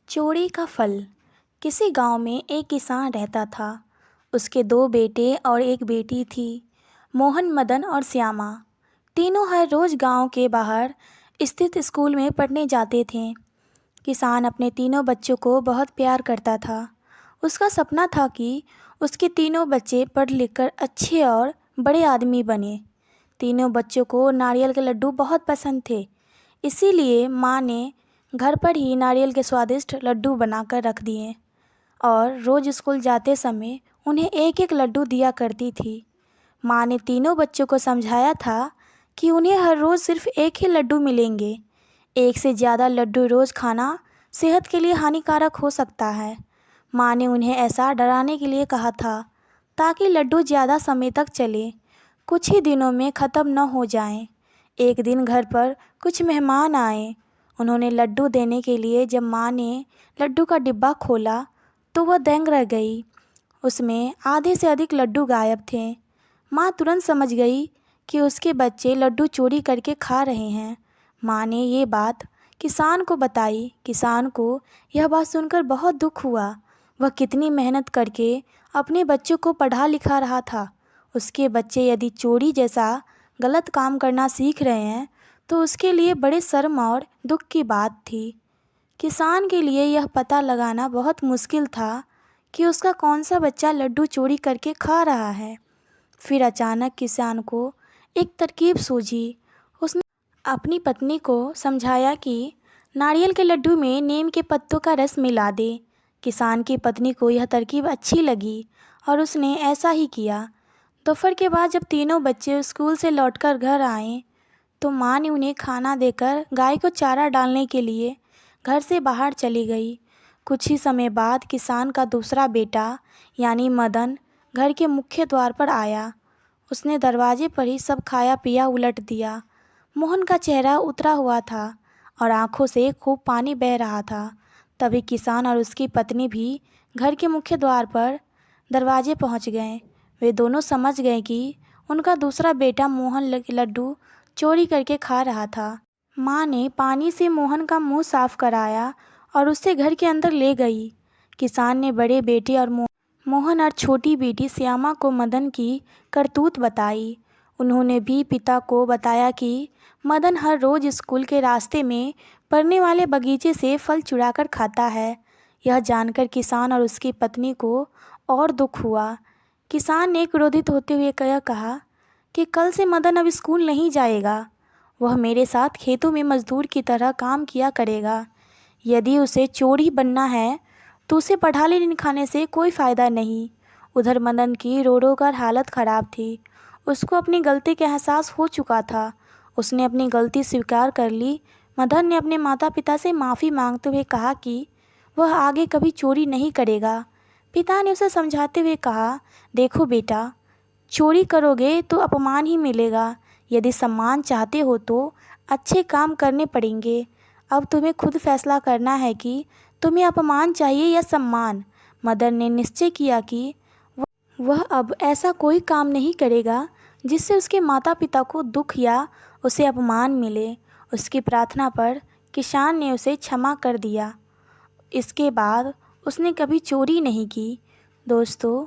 चोरी का फल। किसी गांव में एक किसान रहता था। उसके दो बेटे और एक बेटी थी, मोहन, मदन और श्यामा। तीनों हर रोज गांव के बाहर स्थित स्कूल में पढ़ने जाते थे। किसान अपने तीनों बच्चों को बहुत प्यार करता था। उसका सपना था कि उसके तीनों बच्चे पढ़ लिख कर अच्छे और बड़े आदमी बने। तीनों बच्चों को नारियल के लड्डू बहुत पसंद थे, इसीलिए माँ ने घर पर ही नारियल के स्वादिष्ट लड्डू बनाकर रख दिए और रोज़ स्कूल जाते समय उन्हें एक एक लड्डू दिया करती थी। माँ ने तीनों बच्चों को समझाया था कि उन्हें हर रोज़ सिर्फ एक ही लड्डू मिलेंगे। एक से ज़्यादा लड्डू रोज़ खाना सेहत के लिए हानिकारक हो सकता है। माँ ने उन्हें ऐसा डराने के लिए कहा था ताकि लड्डू ज़्यादा समय तक चले, कुछ ही दिनों में ख़त्म न हो जाएं। एक दिन घर पर कुछ मेहमान आए। उन्होंने लड्डू देने के लिए जब माँ ने लड्डू का डिब्बा खोला तो वह दंग रह गई। उसमें आधे से अधिक लड्डू गायब थे। माँ तुरंत समझ गई कि उसके बच्चे लड्डू चोरी करके खा रहे हैं। माँ ने ये बात किसान को बताई। किसान को यह बात सुनकर बहुत दुख हुआ। वह कितनी मेहनत करके अपने बच्चों को पढ़ा लिखा रहा था। उसके बच्चे यदि चोरी जैसा गलत काम करना सीख रहे हैं तो उसके लिए बड़े शर्म और दुख की बात थी। किसान के लिए यह पता लगाना बहुत मुश्किल था कि उसका कौन सा बच्चा लड्डू चोरी करके खा रहा है। फिर अचानक किसान को एक तरकीब सूझी। उसने अपनी पत्नी को समझाया कि नारियल के लड्डू में नीम के पत्तों का रस मिला दे। किसान की पत्नी को यह तरकीब अच्छी लगी और उसने ऐसा ही किया। दोपहर के बाद जब तीनों बच्चे स्कूल से लौटकर घर आए तो माँ ने उन्हें खाना देकर गाय को चारा डालने के लिए घर से बाहर चली गई। कुछ ही समय बाद किसान का दूसरा बेटा यानी मदन घर के मुख्य द्वार पर आया। उसने दरवाजे पर ही सब खाया पिया उलट दिया। मोहन का चेहरा उतरा हुआ था और आंखों से खूब पानी बह रहा था। तभी किसान और उसकी पत्नी भी घर के मुख्य द्वार पर दरवाजे पहुंच गए। वे दोनों समझ गए कि उनका दूसरा बेटा मोहन लड्डू चोरी करके खा रहा था। माँ ने पानी से मोहन का मुंह साफ कराया और उसे घर के अंदर ले गई। किसान ने बड़े बेटे और मोहन और छोटी बेटी श्यामा को मदन की करतूत बताई। उन्होंने भी पिता को बताया कि मदन हर रोज़ स्कूल के रास्ते में पड़ने वाले बगीचे से फल चुराकर खाता है। यह जानकर किसान और उसकी पत्नी को और दुख हुआ। किसान ने क्रोधित होते हुए कहा कि कल से मदन अब स्कूल नहीं जाएगा। वह मेरे साथ खेतों में मजदूर की तरह काम किया करेगा। यदि उसे चोर ही बनना है तो उसे पढ़ा लिखाने से कोई फ़ायदा नहीं। उधर मदन की रो रो कर हालत ख़राब थी। उसको अपनी गलती का एहसास हो चुका था। उसने अपनी गलती स्वीकार कर ली। मदन ने अपने माता पिता से माफ़ी मांगते हुए कहा कि वह आगे कभी चोरी नहीं करेगा। पिता ने उसे समझाते हुए कहा, देखो बेटा, चोरी करोगे तो अपमान ही मिलेगा। यदि सम्मान चाहते हो तो अच्छे काम करने पड़ेंगे। अब तुम्हें खुद फैसला करना है कि तुम्हें अपमान चाहिए या सम्मान। मदन ने निश्चय किया कि वह अब ऐसा कोई काम नहीं करेगा जिससे उसके माता पिता को दुख या उसे अपमान मिले। उसकी प्रार्थना पर किसान ने उसे क्षमा कर दिया। इसके बाद उसने कभी चोरी नहीं की। दोस्तों,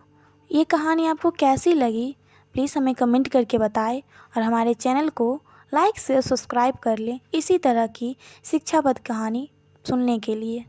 ये कहानी आपको कैसी लगी प्लीज़ हमें कमेंट करके बताएं और हमारे चैनल को लाइक से सब्सक्राइब कर लें इसी तरह की शिक्षाप्रद कहानी सुनने के लिए।